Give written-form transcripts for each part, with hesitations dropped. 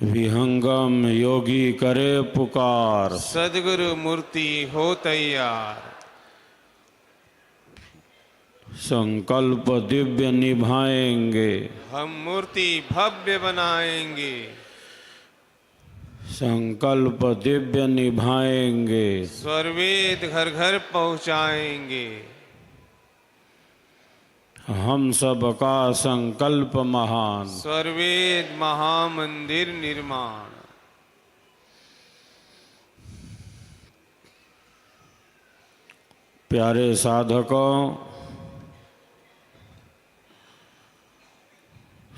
विहंगम योगी करे पुकार, सद्गुरु मूर्ति हो तैयार। संकल्प दिव्य निभाएंगे, हम मूर्ति भव्य बनाएंगे। संकल्प दिव्य निभाएंगे। स्वरवेद घर घर पहुंचाएंगे। हम सब का संकल्प महान, स्वरवेद महामंदिर निर्माण। प्यारे साधकों,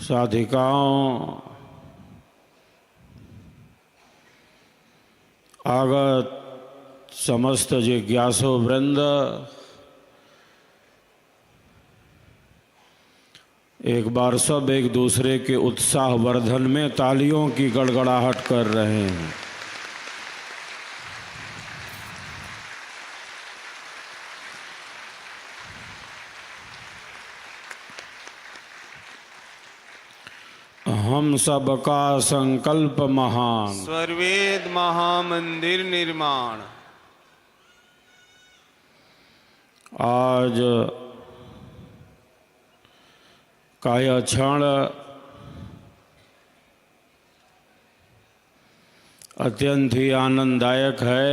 साधिकाओं, आगत समस्त जिज्ञासु वृंद, एक बार सब एक दूसरे के उत्साह वर्धन में तालियों की गड़गड़ाहट कर रहे हैं। हम सब का संकल्प महान, स्वरवेद महामंदिर निर्माण। आज का यह क्षण अत्यंत ही आनंददायक है,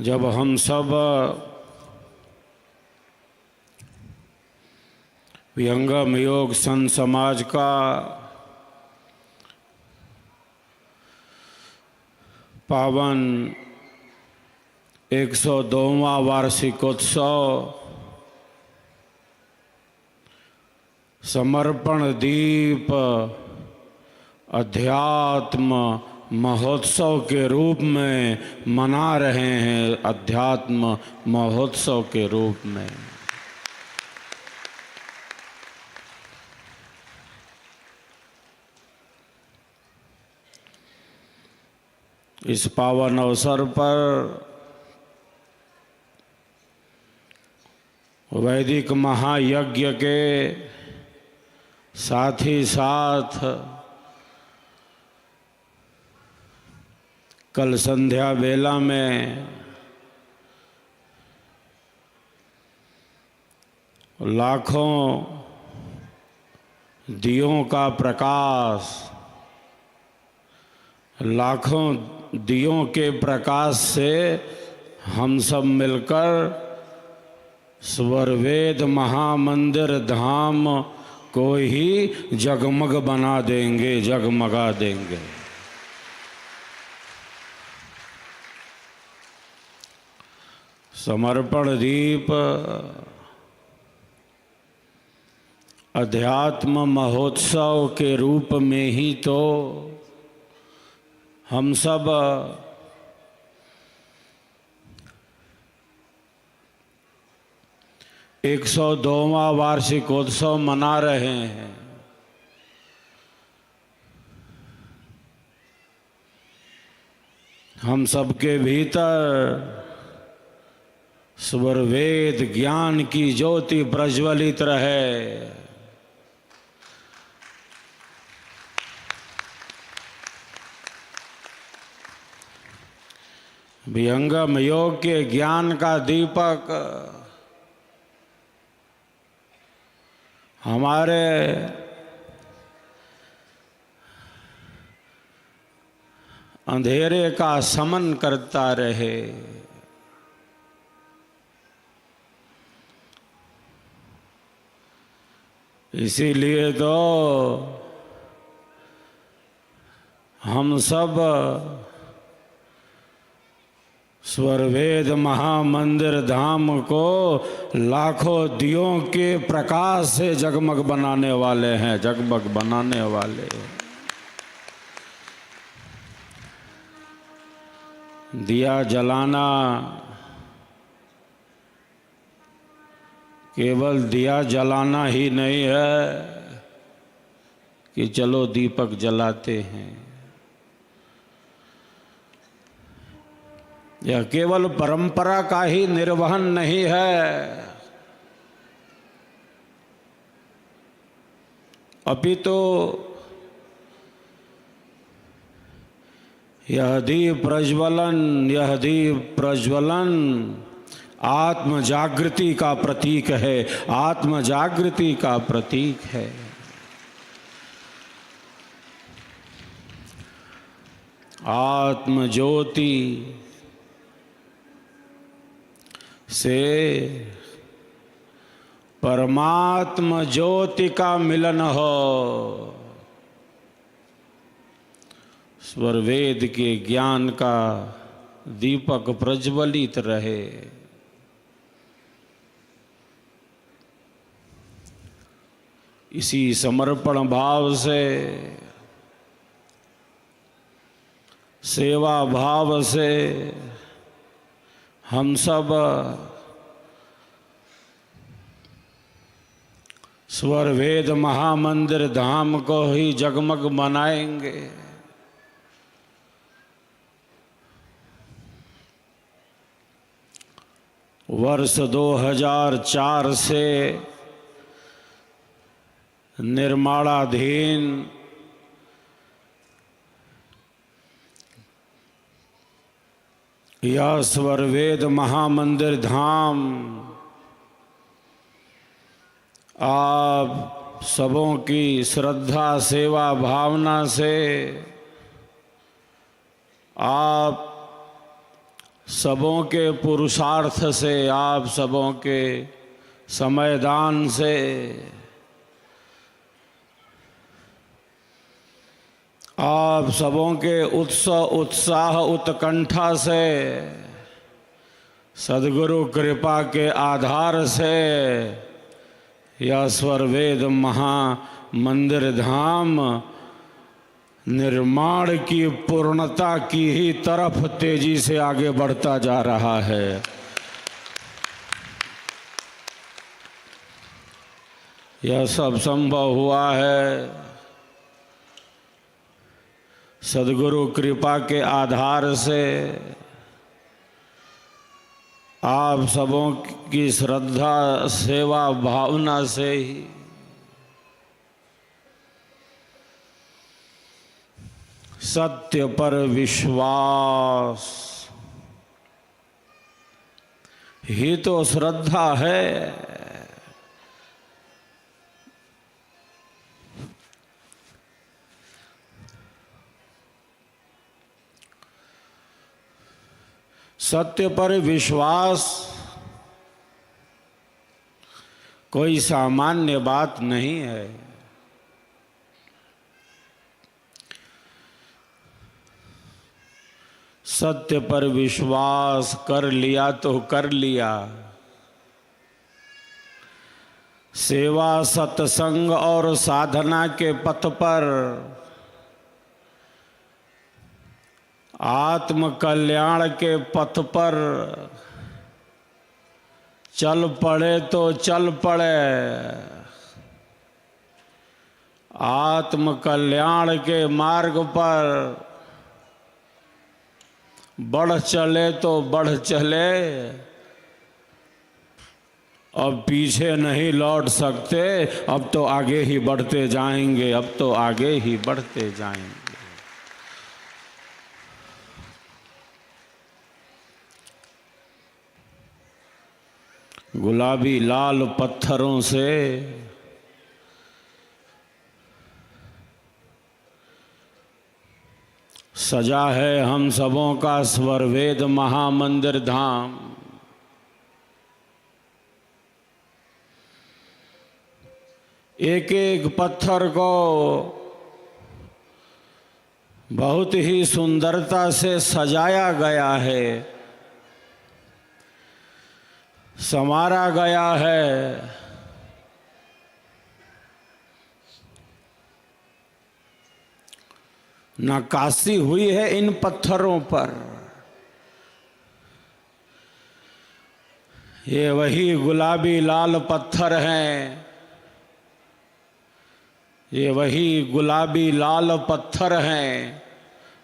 जब हम सब विहंगम योग संत समाज का पावन 102वां वार्षिकोत्सव समर्पण दीप अध्यात्म महोत्सव के रूप में मना रहे हैं। अध्यात्म महोत्सव के रूप में इस पावन अवसर पर वैदिक महायज्ञ के साथ ही साथ कल संध्या वेला में लाखों दियों का प्रकाश, लाखों दियों के प्रकाश से हम सब मिलकर स्वरवेद महामंदिर धाम को ही जगमग बना देंगे, जगमगा देंगे। समर्पण दीप अध्यात्म महोत्सव के रूप में ही तो हम सब 102वां वार्षिकोत्सव मना रहे हैं। हम सबके भीतर स्वरवेद ज्ञान की ज्योति प्रज्वलित रहे। विहंगम योग के ज्ञान का दीपक हमारे अंधेरे का शमन करता रहे। इसीलिए तो हम सब स्वरवेद महामंदिर धाम को लाखों दियों के प्रकाश से जगमग बनाने वाले हैं, जगमग बनाने वाले। दिया जलाना केवल दिया जलाना ही नहीं है कि चलो दीपक जलाते हैं। यह केवल परंपरा का ही निर्वहन नहीं है, अपितु यह दीप प्रज्वलन आत्म जागृति का प्रतीक है, आत्म जागृति का प्रतीक है। आत्म ज्योति से परमात्म ज्योति का मिलन हो, स्वर वेद के ज्ञान का दीपक प्रज्वलित रहे। इसी समर्पण भाव से, सेवा भाव से हम सब स्वर वेद महामंदिर धाम को ही जगमग बनाएंगे। वर्ष 2004 से निर्माणाधीन यह स्वर वेद महामंदिर धाम आप सबों की श्रद्धा सेवा भावना से, आप सबों के पुरुषार्थ से, आप सबों के समयदान से आप सबों के उत्साह उत्कंठा से, सद्गुरु कृपा के आधार से यह स्वर वेद महामंदिर धाम निर्माण की पूर्णता की ही तरफ तेजी से आगे बढ़ता जा रहा है। यह सब संभव हुआ है सद्गुरु कृपा के आधार से, आप सबों की श्रद्धा सेवा भावना से ही। सत्य पर विश्वास ही तो श्रद्धा है। सत्य पर विश्वास कोई सामान्य बात नहीं है। सत्य पर विश्वास कर लिया तो कर लिया। सेवा सत्संग और साधना के पथ पर, आत्म कल्याण के पथ पर चल पड़े तो चल पड़े। आत्म कल्याण के मार्ग पर बढ़ चले तो बढ़ चले। अब पीछे नहीं लौट सकते, अब तो आगे ही बढ़ते जाएंगे, अब तो आगे ही बढ़ते जाएंगे। गुलाबी लाल पत्थरों से सजा है हम सबों का स्वर वेद महामंदिर धाम। एक एक पत्थर को बहुत ही सुंदरता से सजाया गया है, संवारा गया है। नक्काशी हुई है इन पत्थरों पर। ये वही गुलाबी लाल पत्थर हैं, ये वही गुलाबी लाल पत्थर हैं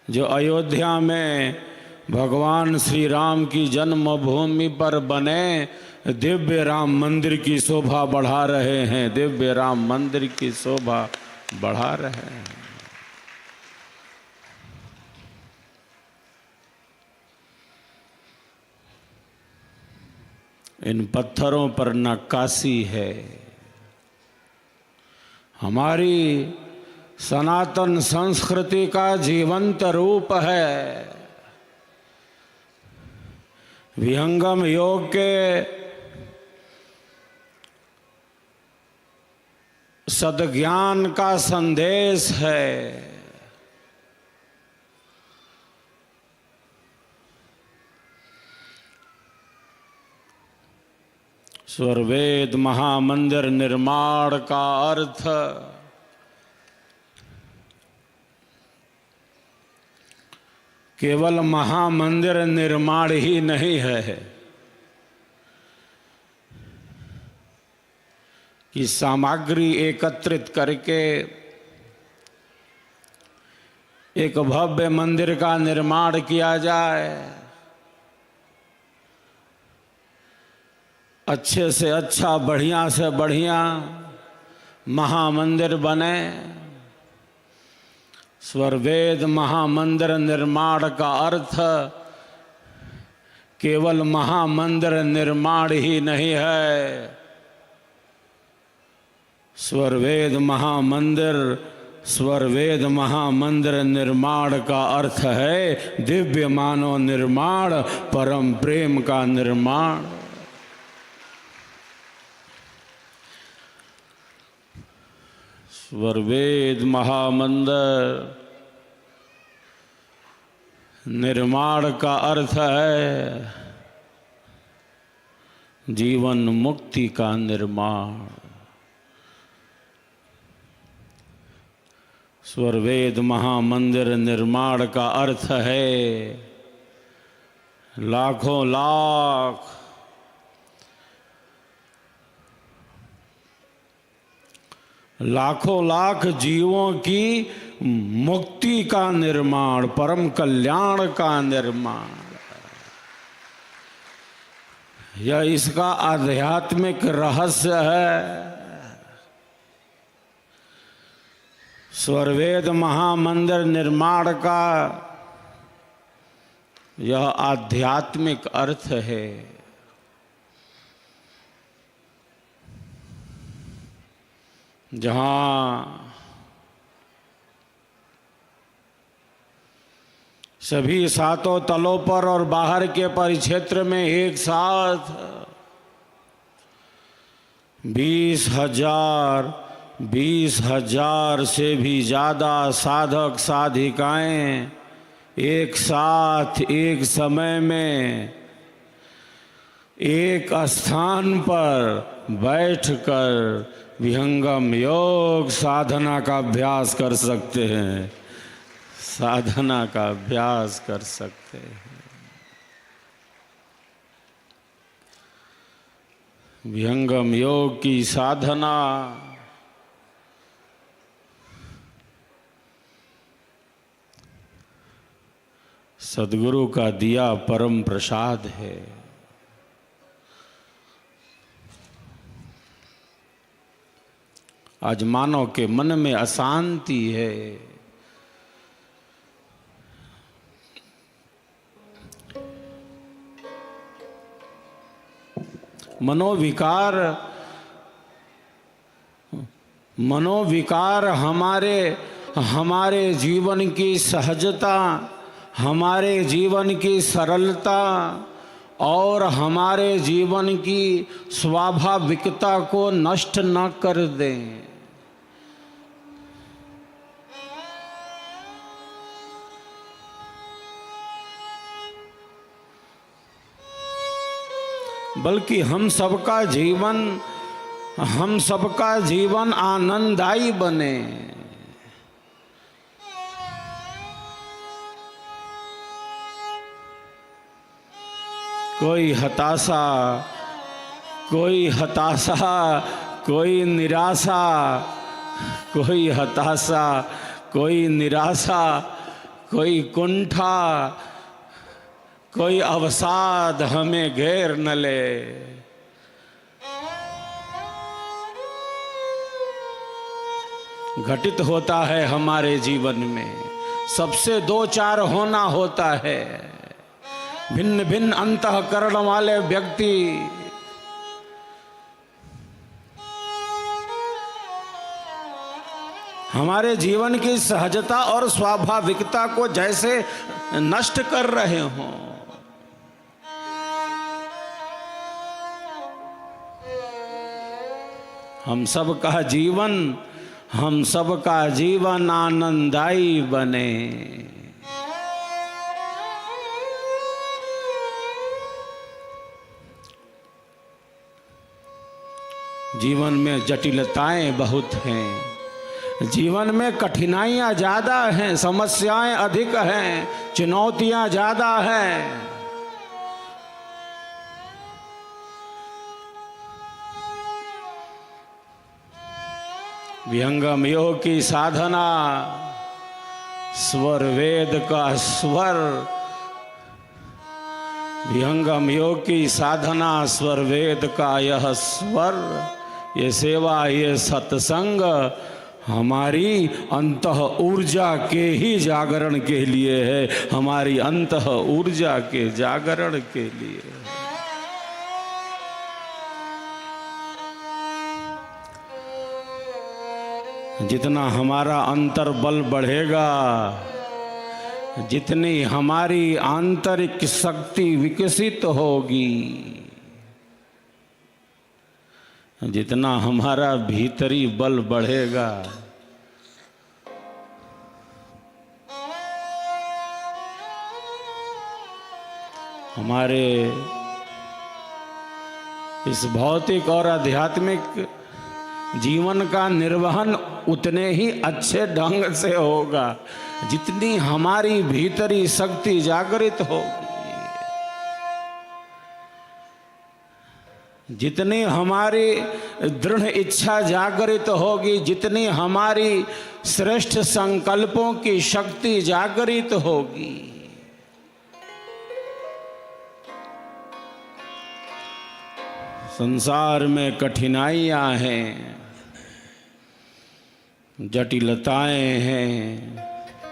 जो अयोध्या में भगवान श्री राम की जन्मभूमि पर बने दिव्य राम मंदिर की शोभा बढ़ा रहे हैं, दिव्य राम मंदिर की शोभा बढ़ा रहे हैं। इन पत्थरों पर नक्काशी है, हमारी सनातन संस्कृति का जीवंत रूप है। विहंगम योग के सद्ज्ञान का संदेश है। स्वरवेद महामंदिर निर्माण का अर्थ केवल महामंदिर निर्माण ही नहीं है कि सामग्री एकत्रित करके एक भव्य मंदिर का निर्माण किया जाए, अच्छे से अच्छा, बढ़िया से बढ़िया महामंदिर बने। स्वरवेद महामंदिर निर्माण का अर्थ केवल महामंदिर निर्माण ही नहीं है। स्वरवेद महामंदिर निर्माण का अर्थ है दिव्य मानव निर्माण, परम प्रेम का निर्माण। स्वरवेद महामंदिर निर्माण का अर्थ है जीवन मुक्ति का निर्माण। स्वरवेद महामंदिर निर्माण का अर्थ है लाखों लाख जीवों की मुक्ति का निर्माण, परम कल्याण का निर्माण। यह इसका आध्यात्मिक रहस्य है। स्वरवेद महामंदिर निर्माण का यह आध्यात्मिक अर्थ है। जहाँ सभी सातों तलों पर और बाहर के परिक्षेत्र में एक साथ 20,000 से भी ज़्यादा साधक साधिकाएं एक साथ एक समय में एक स्थान पर बैठकर विहंगम योग साधना का अभ्यास कर सकते हैं, साधना का अभ्यास कर सकते हैं। विहंगम योग की साधना सद्गुरु का दिया परम प्रसाद है। आज मानव के मन में अशांति है, मनोविकार हमारे जीवन की सहजता, हमारे जीवन की सरलता और हमारे जीवन की स्वाभाविकता को नष्ट न कर दें। बल्कि हम सबका जीवन आनंददायी बने। कोई हताशा, कोई निराशा, कोई कुंठा, कोई अवसाद हमें घेर न ले। घटित होता है हमारे जीवन में। सबसे दो चार होना होता है। भिन्न भिन्न अंतःकरण वाले व्यक्ति हमारे जीवन की सहजता और स्वाभाविकता को जैसे नष्ट कर रहे हों। हम सबका जीवन आनंददायी बने। जीवन में जटिलताएं बहुत हैं, जीवन में कठिनाइयां ज्यादा हैं, समस्याएं अधिक हैं, चुनौतियां ज्यादा हैं। विहंगम योग की साधना, स्वर वेद का स्वर, विहंगम योग की साधना, स्वर वेद का यह स्वर, ये सेवा, ये सत्संग हमारी अंतः ऊर्जा के ही जागरण के लिए है, हमारी अंतः ऊर्जा के जागरण के लिए। जितना हमारा अंतर्बल बढ़ेगा, जितनी हमारी आंतरिक शक्ति विकसित होगी, जितना हमारा भीतरी बल बढ़ेगा, हमारे इस भौतिक और आध्यात्मिक जीवन का निर्वहन उतने ही अच्छे ढंग से होगा जितनी हमारी भीतरी शक्ति जागृत होगी, जितनी हमारी दृढ़ इच्छा जागृत होगी, जितनी हमारी श्रेष्ठ संकल्पों की शक्ति जागृत होगी। संसार में कठिनाइयां हैं, जटिलताएं हैं,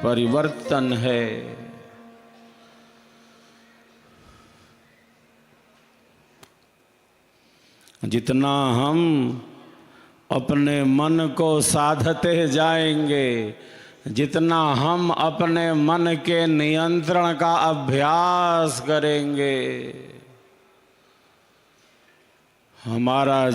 परिवर्तन है। जितना हम अपने मन को साधते जाएंगे, जितना हम अपने मन के नियंत्रण का अभ्यास करेंगे, हमारा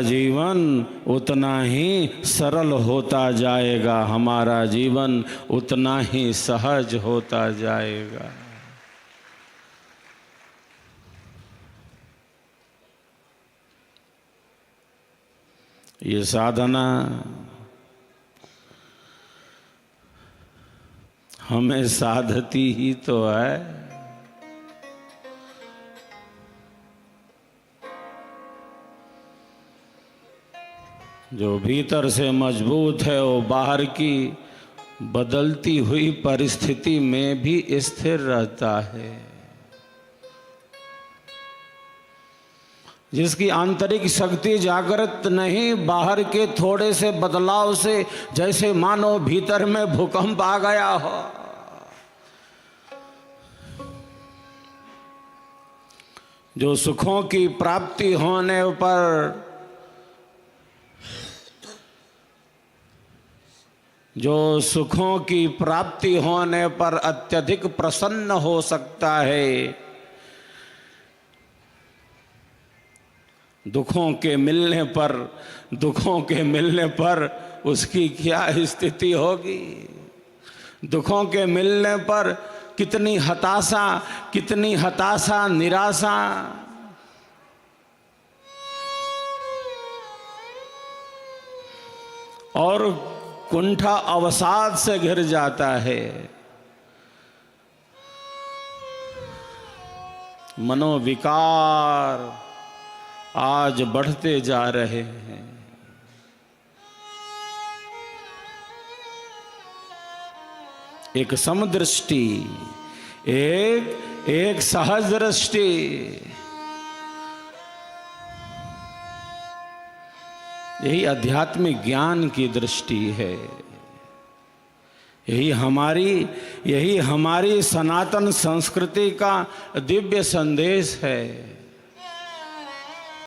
जीवन उतना ही सरल होता जाएगा, हमारा जीवन उतना ही सहज होता जाएगा। ये साधना हमें साधती ही तो है। जो भीतर से मजबूत है वो बाहर की बदलती हुई परिस्थिति में भी स्थिर रहता है। जिसकी आंतरिक शक्ति जागृत नहीं, बाहर के थोड़े से बदलाव से जैसे मानो भीतर में भूकंप आ गया हो। जो सुखों की प्राप्ति होने पर अत्यधिक प्रसन्न हो सकता है, दुखों के मिलने पर उसकी क्या स्थिति होगी। दुखों के मिलने पर कितनी हताशा, निराशा। और कुंठा अवसाद से घिर जाता है। मनोविकार आज बढ़ते जा रहे हैं। एक समदृष्टि, एक सहज दृष्टि, यही आध्यात्मिक ज्ञान की दृष्टि है। यही हमारी सनातन संस्कृति का दिव्य संदेश है।